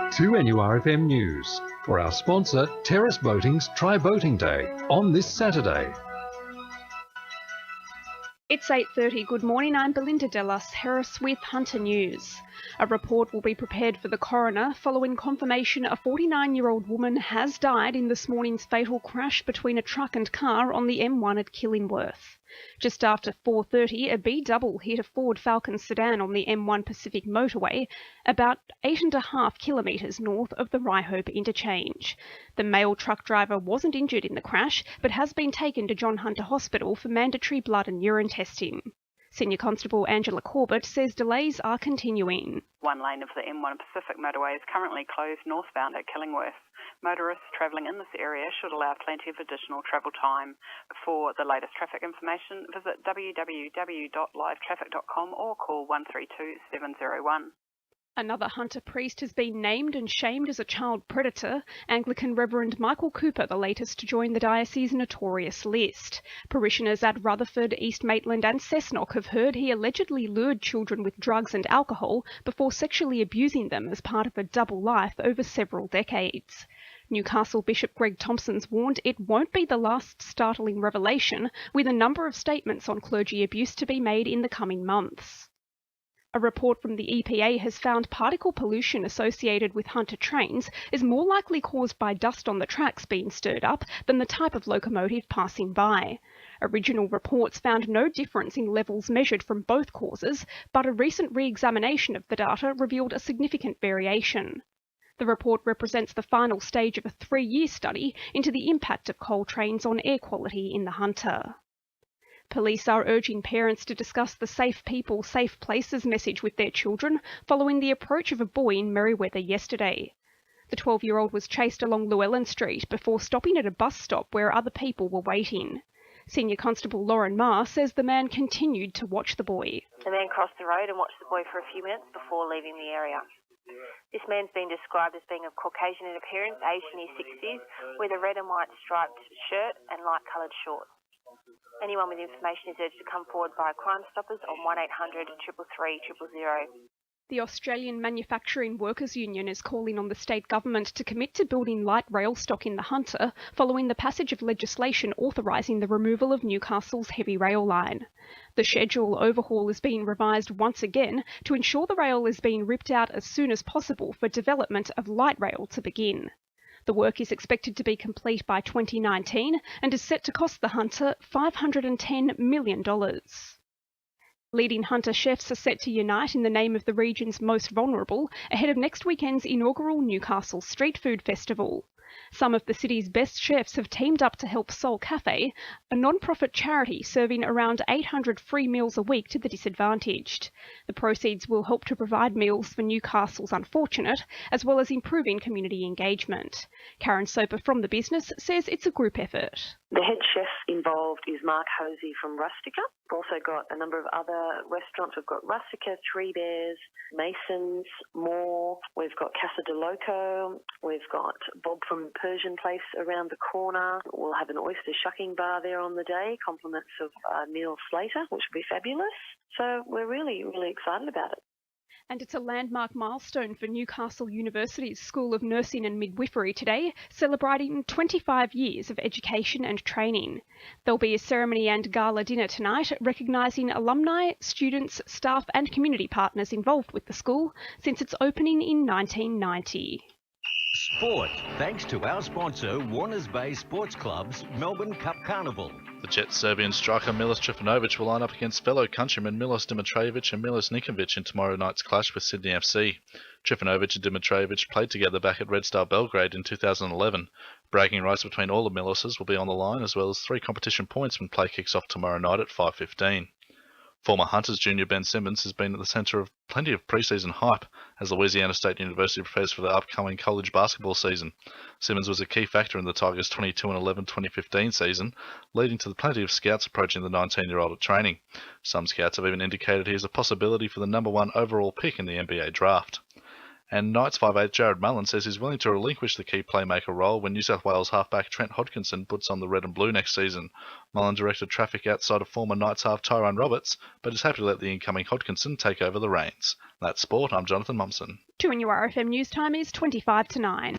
To NURFM News. For our sponsor, Terrace Boating's Try Boating Day on this Saturday. It's 8:30. Good morning, I'm Belinda De Lasheras with Hunter News. A report will be prepared for the coroner following confirmation a 49-year-old woman has died in this morning's fatal crash between a truck and car on the M1 at Killingworth. Just after 4:30, a B-double hit a Ford Falcon sedan on the M1 Pacific motorway, about 8.5 kilometres north of the Ryhope interchange. The male truck driver wasn't injured in the crash, but has been taken to John Hunter Hospital for mandatory blood and urine testing. Senior Constable Angela Corbett says delays are continuing. One lane of the M1 Pacific motorway is currently closed northbound at Killingworth. Motorists travelling in this area should allow plenty of additional travel time. For the latest traffic information, visit www.livetraffic.com or call 132 701. Another Hunter priest has been named and shamed as a child predator. Anglican Reverend Michael Cooper, the latest to join the diocese's notorious list. Parishioners at Rutherford, East Maitland and Cessnock have heard he allegedly lured children with drugs and alcohol before sexually abusing them as part of a double life over several decades. Newcastle Bishop Greg Thompson's warned it won't be the last startling revelation, with a number of statements on clergy abuse to be made in the coming months. A report from the EPA has found particle pollution associated with Hunter trains is more likely caused by dust on the tracks being stirred up than the type of locomotive passing by. Original reports found no difference in levels measured from both causes, but a recent re-examination of the data revealed a significant variation. The report represents the final stage of a 3-year study into the impact of coal trains on air quality in the Hunter. Police are urging parents to discuss the Safe People, Safe Places message with their children following the approach of a boy in Merewether yesterday. The 12-year-old was chased along Llewellyn Street before stopping at a bus stop where other people were waiting. Senior Constable Lauren Marr says the man continued to watch the boy. The man crossed the road and watched the boy for a few minutes before leaving the area. This man's been described as being of Caucasian in appearance, aged in his 60s, with a red and white striped shirt and light-coloured shorts. Anyone with information is urged to come forward via Crime Stoppers on 1800 333 000. The Australian Manufacturing Workers Union is calling on the state government to commit to building light rail stock in the Hunter following the passage of legislation authorising the removal of Newcastle's heavy rail line. The schedule overhaul is being revised once again to ensure the rail is being ripped out as soon as possible for development of light rail to begin. The work is expected to be complete by 2019 and is set to cost the Hunter $510 million. Leading Hunter chefs are set to unite in the name of the region's most vulnerable ahead of next weekend's inaugural Newcastle Street Food Festival. Some of the city's best chefs have teamed up to help Soul Cafe, a non-profit charity serving around 800 free meals a week to the disadvantaged. The proceeds will help to provide meals for Newcastle's unfortunate, as well as improving community engagement. Karen Soper from the business says it's a group effort. The head chef involved is Mark Hosey from Rustica. We've also got a number of other restaurants. We've got Rustica, Three Bears, Masons, Moore. We've got Casa de Loco. We've got Bob from Persian Place around the corner. We'll have an oyster shucking bar there on the day, compliments of Neil Slater, which will be fabulous. So we're really, really excited about it. And it's a landmark milestone for Newcastle University's School of Nursing and Midwifery today, celebrating 25 years of education and training. There'll be a ceremony and gala dinner tonight, recognising alumni, students, staff and community partners involved with the school since its opening in 1990. Sport, thanks to our sponsor, Warners Bay Sports Club's Melbourne Cup Carnival. The Jet Serbian striker Milos Trifanovic will line up against fellow countrymen Milos Dimitrovic and Milos Nikovic in tomorrow night's clash with Sydney FC. Trifanovic and Dimitrovic played together back at Red Star Belgrade in 2011. Bragging rights between all the Miloses will be on the line, as well as 3 competition points when play kicks off tomorrow night at 5:15. Former Hunters junior Ben Simmons has been at the centre of plenty of pre-season hype as Louisiana State University prepares for the upcoming college basketball season. Simmons was a key factor in the Tigers' 22-11 2015 season, leading to plenty of scouts approaching the 19-year-old at training. Some scouts have even indicated he is a possibility for the number 1 overall pick in the NBA draft. And Knights 5'8" Jared Mullen says he's willing to relinquish the key playmaker role when New South Wales halfback Trent Hodkinson puts on the red and blue next season. Mullen directed traffic outside of former Knights half Tyrone Roberts, but is happy to let the incoming Hodkinson take over the reins. That's sport. I'm Jonathan Mumson. 2NURFM news time is 25 to 9.